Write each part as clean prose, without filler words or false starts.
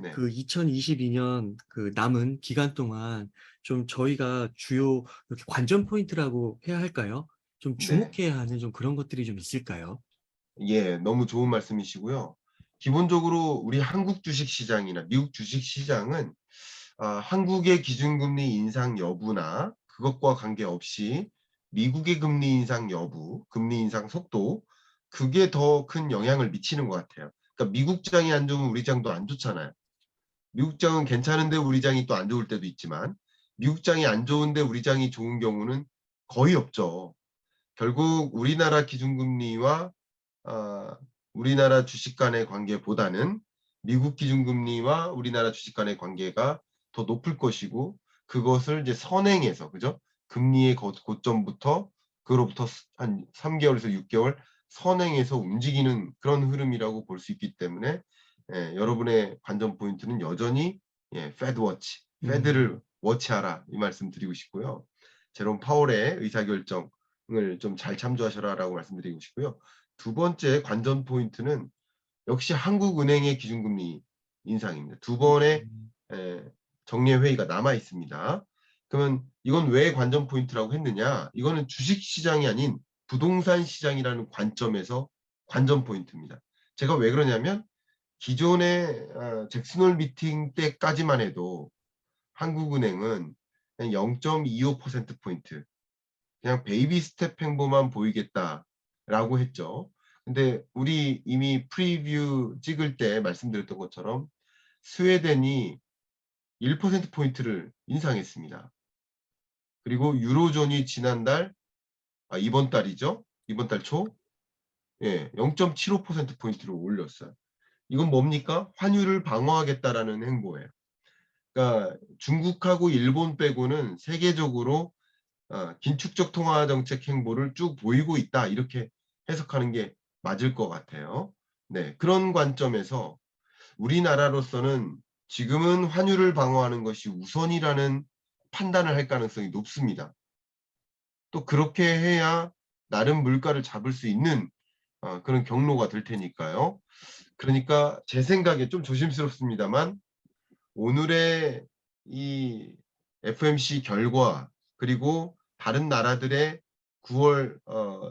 네. 그 2022년 그 남은 기간 동안 좀 저희가 주요 이렇게 관전 포인트라고 해야 할까요? 좀 네. 주목해야 하는 좀 그런 것들이 좀 있을까요? 예. 너무 좋은 말씀이시고요. 기본적으로 우리 한국 주식 시장이나 미국 주식 시장은 한국의 기준금리 인상 여부나 그것과 관계없이 미국의 금리 인상 여부, 금리 인상 속도, 그게 더 큰 영향을 미치는 것 같아요. 그러니까 미국 장이 안 좋으면 우리 장도 안 좋잖아요. 미국 장은 괜찮은데 우리 장이 또 안 좋을 때도 있지만, 미국 장이 안 좋은데 우리 장이 좋은 경우는 거의 없죠. 결국 우리나라 기준금리와 아 우리나라 주식 간의 관계보다는 미국 기준금리와 우리나라 주식 간의 관계가 더 높을 것이고, 그것을 이제 선행해서, 그죠? 금리의 고점부터 그로부터 한 3 개월에서 6 개월 선행해서 움직이는 그런 흐름이라고 볼 수 있기 때문에, 여러분의 관전 포인트는 여전히 페드 워치, 음. 페드를 워치하라, 이 말씀 드리고 싶고요. 제롬 파월의 의사결정을 좀 잘 참조하셔라라고 말씀드리고 싶고요. 두 번째 관전 포인트는 역시 한국은행의 기준금리 인상입니다. 두 번의 음. 에, 정례 회의가 남아 있습니다. 그러면 이건 왜 관전 포인트라고 했느냐? 이거는 주식 시장이 아닌 부동산 시장이라는 관점에서 관전 포인트입니다. 제가 왜 그러냐면, 기존의 잭슨홀 미팅 때까지만 해도 한국은행은 그냥 0.25% 포인트, 그냥 베이비 스텝 행보만 보이겠다라고 했죠. 근데 우리 이미 프리뷰 찍을 때 말씀드렸던 것처럼 스웨덴이 1% 포인트를 인상했습니다. 그리고 유로존이 지난달, 이번 달이죠. 이번 달 초, 0.75% 포인트를 올렸어요. 이건 뭡니까? 환율을 방어하겠다라는 행보예요. 그러니까 중국하고 일본 빼고는 세계적으로 긴축적 통화 정책 행보를 쭉 보이고 있다, 이렇게 해석하는 게 맞을 것 같아요. 네, 그런 관점에서 우리나라로서는 지금은 환율을 방어하는 것이 우선이라는 판단을 할 가능성이 높습니다. 또 그렇게 해야 나름 물가를 잡을 수 있는 그런 경로가 될 테니까요. 그러니까 제 생각에 좀 조심스럽습니다만, 오늘의 이 FOMC 결과, 그리고 다른 나라들의 9월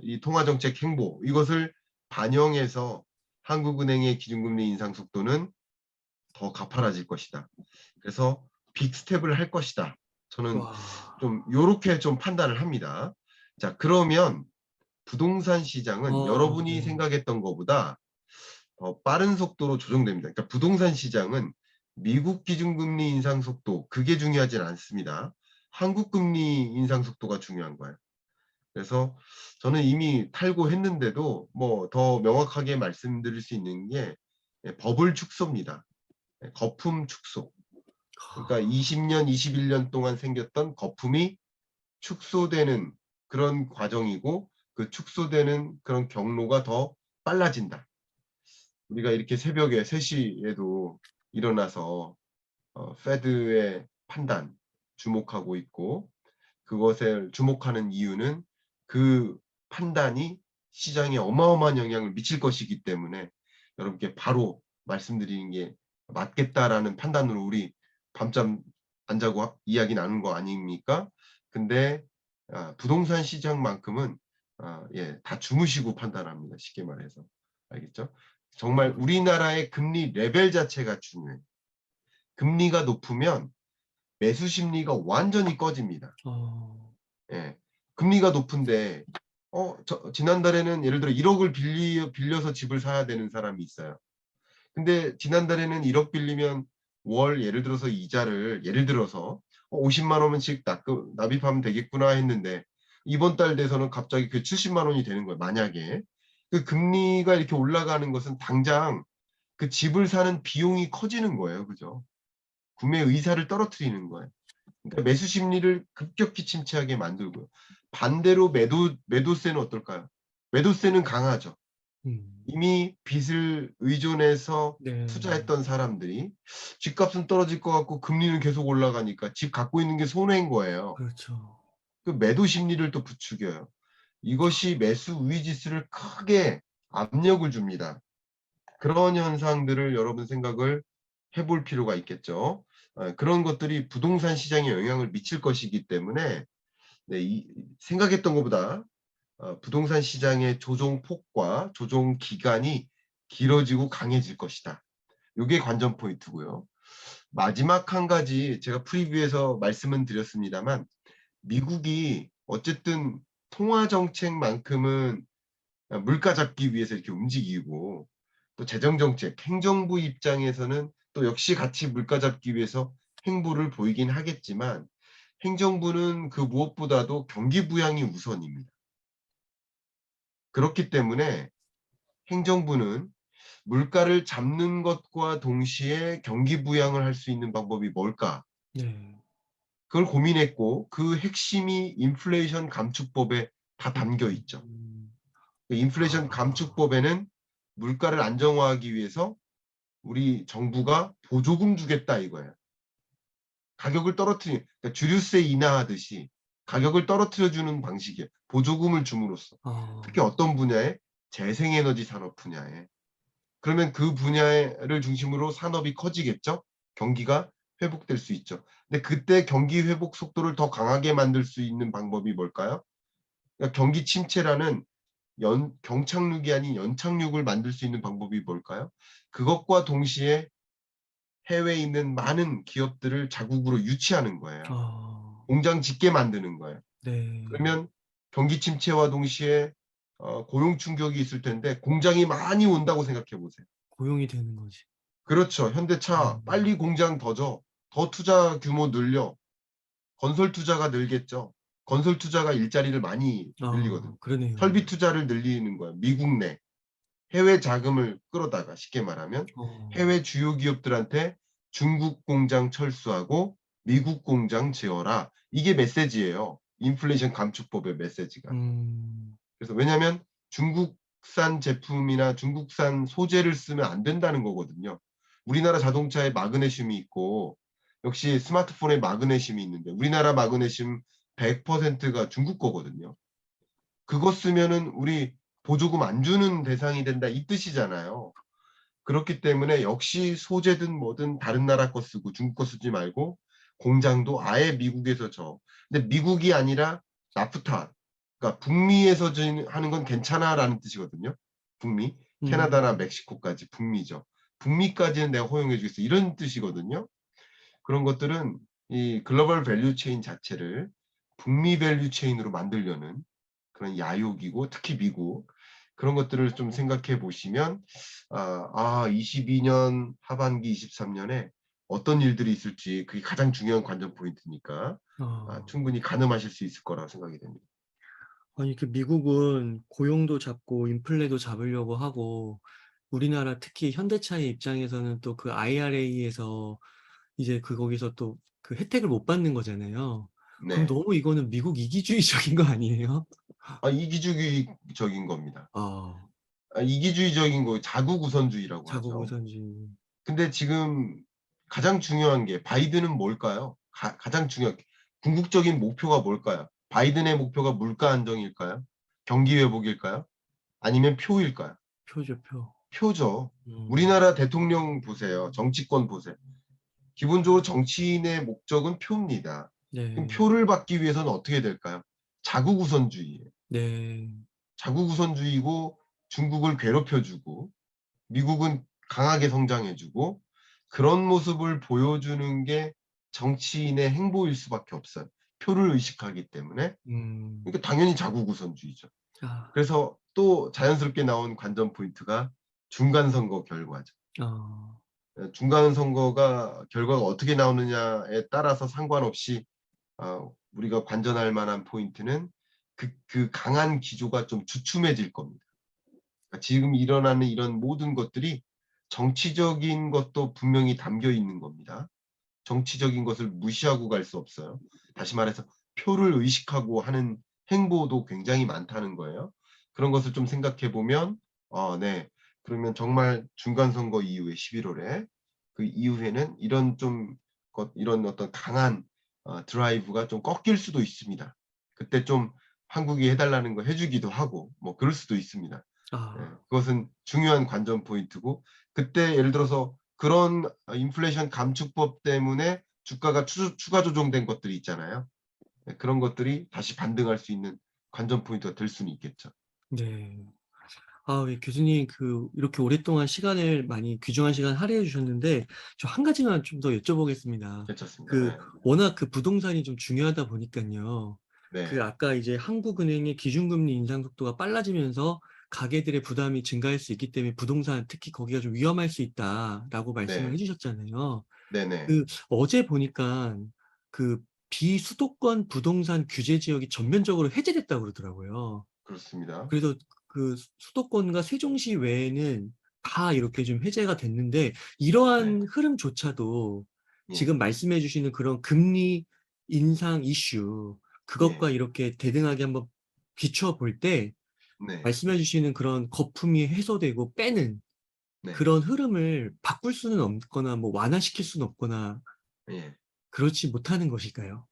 이 통화 정책 행보, 이것을 반영해서 한국은행의 기준금리 인상 속도는 더 가팔라질 것이다. 그래서 빅 스텝을 할 것이다. 저는 와. 좀 요렇게 좀 판단을 합니다. 자, 그러면 부동산 시장은 여러분이 네. 생각했던 것보다 더 빠른 속도로 조정됩니다. 그러니까 부동산 시장은 미국 기준금리 인상 속도, 그게 중요하진 않습니다. 한국 금리 인상 속도가 중요한 거예요. 그래서 저는 이미 탈고했는데도 뭐 더 명확하게 말씀드릴 수 있는 게 버블 축소입니다. 거품 축소. 그러니까 20년, 21년 동안 생겼던 거품이 축소되는 그런 과정이고, 그 축소되는 그런 경로가 더 빨라진다. 우리가 이렇게 새벽에 3시에도 일어나서 페드의 판단 주목하고 있고, 그것을 주목하는 이유는 그 판단이 시장에 어마어마한 영향을 미칠 것이기 때문에 여러분께 바로 말씀드리는 게 맞겠다라는 판단으로 우리 밤잠 안 자고 이야기 나눈 거 아닙니까? 근데 부동산 시장만큼은 다 주무시고 판단합니다. 쉽게 말해서. 알겠죠? 정말 우리나라의 금리 레벨 자체가 중요해요. 금리가 높으면 매수 심리가 완전히 꺼집니다. 어. 예. 금리가 높은데 지난달에는 예를 들어 1억을 빌려서 집을 사야 되는 사람이 있어요. 근데 지난달에는 1억 빌리면 월 예를 들어서 이자를 예를 들어서 50만 원씩 납입하면 되겠구나 했는데, 이번 달 돼서는 갑자기 그 70만 원이 되는 거예요. 만약에 그 금리가 이렇게 올라가는 것은 당장 그 집을 사는 비용이 커지는 거예요. 그죠? 구매 의사를 떨어뜨리는 거예요. 그러니까 매수 심리를 급격히 침체하게 만들고요. 반대로 매도세는 어떨까요? 매도세는 강하죠. 음. 이미 빚을 의존해서 네. 투자했던 사람들이 집값은 떨어질 것 같고 금리는 계속 올라가니까 집 갖고 있는 게 손해인 거예요. 그렇죠. 그 매도 심리를 또 부추겨요. 이것이 매수 우위 지수를 크게 압력을 줍니다. 그런 현상들을 여러분 생각을 해볼 필요가 있겠죠. 그런 것들이 부동산 시장에 영향을 미칠 것이기 때문에 네, 생각했던 것보다 부동산 시장의 조정 폭과 조정 기간이 길어지고 강해질 것이다. 요게 관전 포인트고요. 마지막 한 가지 제가 프리뷰에서 말씀은 드렸습니다만 미국이 어쨌든 통화 정책만큼은 물가 잡기 위해서 이렇게 움직이고 또 재정 정책, 행정부 입장에서는 또 역시 같이 물가 잡기 위해서 행보를 보이긴 하겠지만 행정부는 그 무엇보다도 경기 부양이 우선입니다. 그렇기 때문에 행정부는 물가를 잡는 것과 동시에 경기 부양을 할 수 있는 방법이 뭘까? 네. 그걸 고민했고 그 핵심이 인플레이션 감축법에 다 담겨 있죠. 음. 그 인플레이션 아. 감축법에는 물가를 안정화하기 위해서 우리 정부가 보조금 주겠다 이거예요. 가격을 그러니까 주류세 인하하듯이 가격을 떨어뜨려 주는 방식이에요. 보조금을 줌으로써. 특히 아. 어떤 분야에? 재생에너지 산업 분야에. 그러면 그 분야를 중심으로 산업이 커지겠죠? 경기가 회복될 수 있죠. 근데 그때 경기 회복 속도를 더 강하게 만들 수 있는 방법이 뭘까요? 그러니까 경기 침체라는 경착륙이 아닌 연착륙을 만들 수 있는 방법이 뭘까요? 그것과 동시에 해외에 있는 많은 기업들을 자국으로 유치하는 거예요. 아. 공장 짓게 만드는 거예요. 네. 그러면 경기 침체와 동시에 고용 충격이 있을 텐데 공장이 많이 온다고 생각해 보세요. 고용이 되는 거지. 그렇죠. 현대차 음. 빨리 공장 더 줘. 더 투자 규모 늘려. 건설 투자가 늘겠죠. 건설 투자가 일자리를 많이 늘리거든요. 아 그러네요. 설비 투자를 늘리는 거예요. 미국 내. 해외 자금을 끌어다가 쉽게 말하면 어. 해외 주요 기업들한테 중국 공장 철수하고 미국 공장 지어라. 이게 메시지예요. 인플레이션 감축법의 메시지가. 음. 그래서 왜냐하면 중국산 제품이나 중국산 소재를 쓰면 안 된다는 거거든요. 우리나라 자동차에 마그네슘이 있고 역시 스마트폰에 마그네슘이 있는데 우리나라 마그네슘 100%가 중국 거거든요. 그거 쓰면은 우리 보조금 안 주는 대상이 된다 이 뜻이잖아요. 그렇기 때문에 역시 소재든 뭐든 다른 나라 거 쓰고 중국 거 쓰지 말고 공장도 아예 미국에서 져. 근데 미국이 아니라 나프타, 그러니까 북미에서 하는 건 괜찮아라는 뜻이거든요. 북미, 캐나다나 음. 멕시코까지 북미죠. 북미까지는 내가 허용해 주겠어. 이런 뜻이거든요. 그런 것들은 이 글로벌 밸류 체인 자체를 북미 밸류 체인으로 만들려는 그런 야욕이고 특히 미국 그런 것들을 좀 생각해 보시면 22년 하반기 23년에 어떤 일들이 있을지 그게 가장 중요한 관전 포인트니까 아. 충분히 가늠하실 수 있을 거라고 생각이 됩니다. 아니 그 미국은 고용도 잡고 인플레도 잡으려고 하고 우리나라 특히 현대차의 입장에서는 또 그 IRA에서 이제 그 거기서 또 그 혜택을 못 받는 거잖아요. 그럼 네. 너무 이거는 미국 이기주의적인 거 아니에요? 이기주의적인 겁니다. 아. 이기주의적인 거 자국 우선주의라고 자국 하죠. 우선주의. 근데 지금 가장 중요한 게 바이든은 뭘까요? 가장 중요한 궁극적인 목표가 뭘까요? 바이든의 목표가 물가 안정일까요? 경기 회복일까요? 아니면 표일까요? 표죠, 표. 표죠. 음. 우리나라 대통령 보세요. 정치권 보세요. 기본적으로 정치인의 목적은 표입니다. 그럼 네. 표를 받기 위해서는 어떻게 될까요? 자국 우선주의예요. 네. 자국 우선주의고 중국을 괴롭혀 주고 미국은 강하게 성장해 주고 그런 모습을 보여주는 게 정치인의 행보일 수밖에 없어요. 표를 의식하기 때문에. 음. 그러니까 당연히 자국 우선주의죠. 아. 그래서 또 자연스럽게 나온 관전 포인트가 중간 선거 결과죠. 아. 중간 선거가 결과가 어떻게 나오느냐에 따라서 상관없이 우리가 관전할 만한 포인트는 그 강한 기조가 좀 주춤해질 겁니다. 그러니까 지금 일어나는 이런 모든 것들이 정치적인 것도 분명히 담겨 있는 겁니다. 정치적인 것을 무시하고 갈 수 없어요. 다시 말해서 표를 의식하고 하는 행보도 굉장히 많다는 거예요. 그런 것을 좀 생각해 보면 네. 그러면 정말 중간 선거 이후에 11월에 그 이후에는 이런 어떤 강한 드라이브가 좀 꺾일 수도 있습니다. 그때 좀 한국이 해 달라는 거 해 주기도 하고 뭐 그럴 수도 있습니다. 예. 아. 그것은 중요한 관전 포인트고 그때 예를 들어서 그런 인플레이션 감축법 때문에 주가가 추가 조정된 것들이 있잖아요. 네, 그런 것들이 다시 반등할 수 있는 관전 포인트가 될 수는 있겠죠. 네. 아 예 교수님 이렇게 오랫동안 시간을 많이 귀중한 시간 할애해 주셨는데 저 한 가지만 좀 더 여쭤보겠습니다. 괜찮습니다. 네. 워낙 부동산이 좀 중요하다 보니깐요. 네. 아까 이제 한국은행의 기준금리 인상 속도가 빨라지면서 가계들의 부담이 증가할 수 있기 때문에 부동산 특히 거기가 좀 위험할 수 있다라고 말씀을 해 네. 주셨잖아요. 네네. 어제 보니까 그 비수도권 부동산 규제 지역이 전면적으로 해제됐다고 그러더라고요. 그렇습니다. 그래서 수도권과 세종시 외에는 다 이렇게 좀 해제가 됐는데 네. 이러한 흐름조차도 예. 지금 말씀해 주시는 그런 금리 인상 이슈 그것과 예. 이렇게 대등하게 한번 비추어 볼 때 네. 말씀해 주시는 그런 거품이 해소되고 빼는 네. 그런 흐름을 바꿀 수는 없거나 뭐 완화시킬 수는 없거나 예. 그렇지 못하는 것일까요?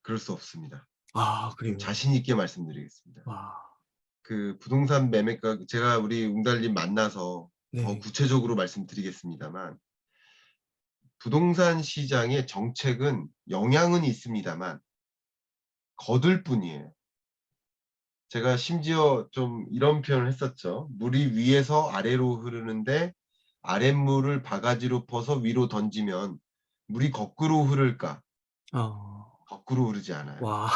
그럴 수 없습니다. 아 좀 그래요. 자신 있게 말씀드리겠습니다. 와. 그 부동산 매매가 제가 우리 웅달님 만나서 더 네. 구체적으로 말씀드리겠습니다만 부동산 시장의 정책은 영향은 있습니다만 거들 뿐이에요. 제가 심지어 좀 이런 표현을 했었죠. 물이 위에서 아래로 흐르는데 아랫물을 바가지로 퍼서 위로 던지면 물이 거꾸로 흐를까? 어. 거꾸로 흐르지 않아요. 와.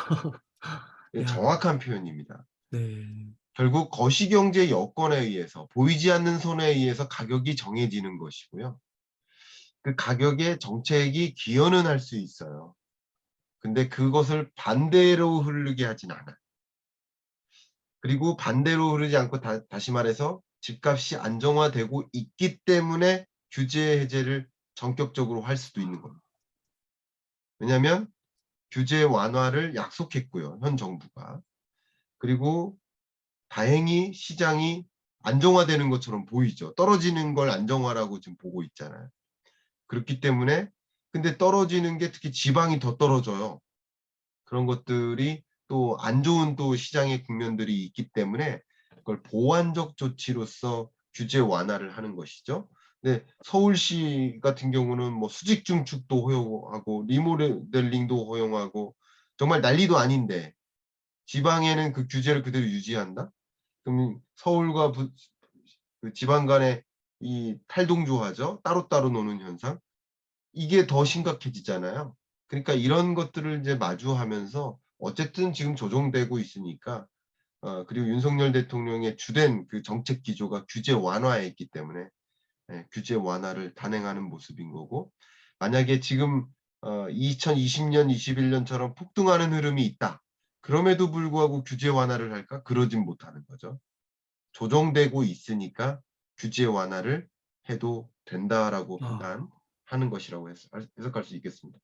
이게 야. 정확한 표현입니다. 네. 결국 거시경제 여건에 의해서 보이지 않는 손에 의해서 가격이 정해지는 것이고요. 그 가격에 정책이 기여는 할 수 있어요. 근데 그것을 반대로 흐르게 하진 않아요. 그리고 반대로 흐르지 않고 다시 말해서 집값이 안정화되고 있기 때문에 규제 해제를 전격적으로 할 수도 있는 겁니다. 왜냐하면 규제 완화를 약속했고요, 현 정부가. 그리고 다행히 시장이 안정화되는 것처럼 보이죠. 떨어지는 걸 안정화라고 지금 보고 있잖아요. 그렇기 때문에 근데 떨어지는 게 특히 지방이 더 떨어져요. 그런 것들이 또 안 좋은 또 시장의 국면들이 있기 때문에 그걸 보완적 조치로서 규제 완화를 하는 것이죠. 근데 서울시 같은 경우는 뭐 수직 중축도 허용하고 리모델링도 허용하고 정말 난리도 아닌데 지방에는 그 규제를 그대로 유지한다? 그럼 서울과 그 지방 간의 이 탈동조화죠. 따로따로 노는 현상. 이게 더 심각해지잖아요. 그러니까 이런 것들을 이제 마주하면서 어쨌든 지금 조정되고 있으니까 그리고 윤석열 대통령의 주된 그 정책 기조가 규제 완화에 있기 때문에 규제 완화를 단행하는 모습인 거고 만약에 지금 2020년, 21년처럼 폭등하는 흐름이 있다. 그럼에도 불구하고 규제 완화를 할까? 그러진 못하는 거죠. 조정되고 있으니까 규제 완화를 해도 된다라고 아. 판단하는 것이라고 해석할 수 있겠습니다.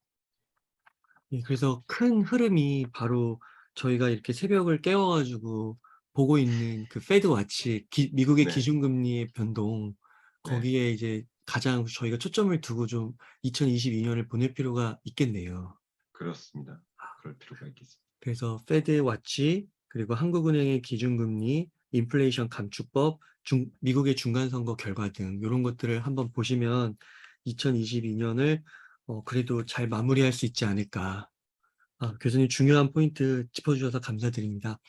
예 그래서 큰 흐름이 바로 저희가 이렇게 새벽을 깨워 가지고 보고 있는 페드 와치 미국의 네. 기준금리의 변동 네. 거기에 이제 가장 저희가 초점을 두고 좀 2022 년을 보낼 필요가 있겠네요. 그렇습니다. 그럴 필요가 있겠습니다. 그래서 페드 와치 그리고 한국은행의 기준금리, 인플레이션 감축법, 미국의 중간 선거 결과 등 요런 것들을 한번 보시면 2022 년을 그래도 잘 마무리할 수 있지 않을까. 교수님 중요한 포인트 짚어 주셔서 감사드립니다.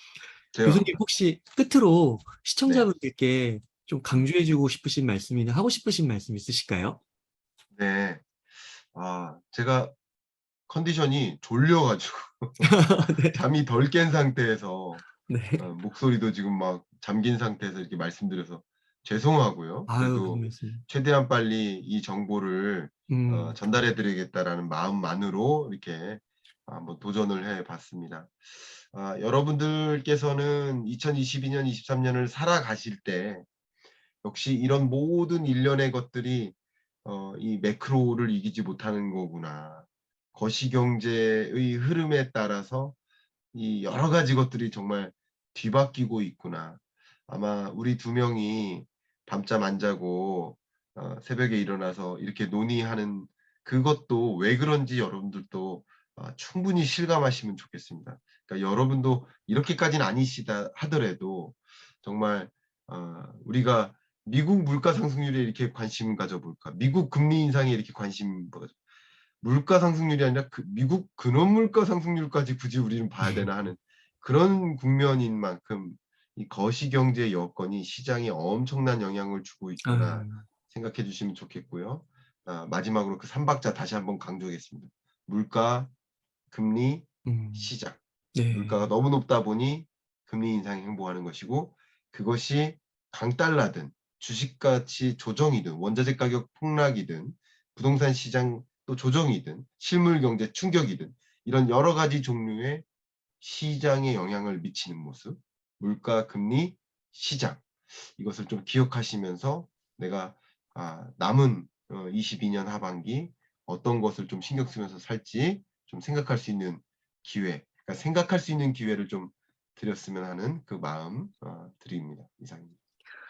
교수님 제가 혹시 끝으로 네. 시청자분들께 좀 음. 강조해 주고 싶으신 말씀이나 하고 싶으신 말씀 있으실까요? 네. 제가 컨디션이 졸려 가지고 네. 잠이 덜 깬 상태에서 네. 목소리도 지금 막 잠긴 상태에서 이렇게 말씀드려서 죄송하고요. 아유 별 그래도 말씀. 최대한 빨리 이 정보를 음. 전달해 드리겠다라는 마음만으로 이렇게 한번 도전을 해 봤습니다. 여러분들께서는 2022년, 23 년을 살아가실 때 역시 이런 모든 일련의 것들이 이 매크로를 이기지 못하는 거구나. 거시경제의 흐름에 따라서 이 여러 가지 것들이 정말 뒤바뀌고 있구나. 아마 우리 두 명이 밤잠 안 자고 새벽에 일어나서 이렇게 논의하는 그것도 왜 그런지 여러분들도 충분히 실감하시면 좋겠습니다. 그러니까 여러분도 이렇게까지는 아니시다 하더라도 정말 우리가 미국 물가 상승률에 이렇게 관심을 가져볼까? 미국 금리 인상에 이렇게 관심 가져. 물가 상승률이 아니라 미국 근원 물가 상승률까지 굳이 우리는 봐야 되나 하는 그런 국면인 만큼 이 거시 경제 여건이 시장에 엄청난 영향을 주고 있구나 아. 생각해 주시면 좋겠고요. 마지막으로 그 3박자 다시 한번 강조하겠습니다. 물가, 금리, 음. 시장. 물가가 네. 너무 높다 보니 금리 인상에 행보하는 것이고 그것이 강달러든 주식가치 조정이든 원자재 가격 폭락이든 부동산 시장 또 조정이든 실물 경제 충격이든 이런 여러 가지 종류의 시장에 영향을 미치는 모습, 물가, 금리, 시장 이것을 좀 기억하시면서 내가 남은 22년 하반기 어떤 것을 좀 신경 쓰면서 살지 좀 생각할 수 있는 기회, 그러니까 생각할 수 있는 기회를 좀 드렸으면 하는 그 마음 드립니다. 이상입니다.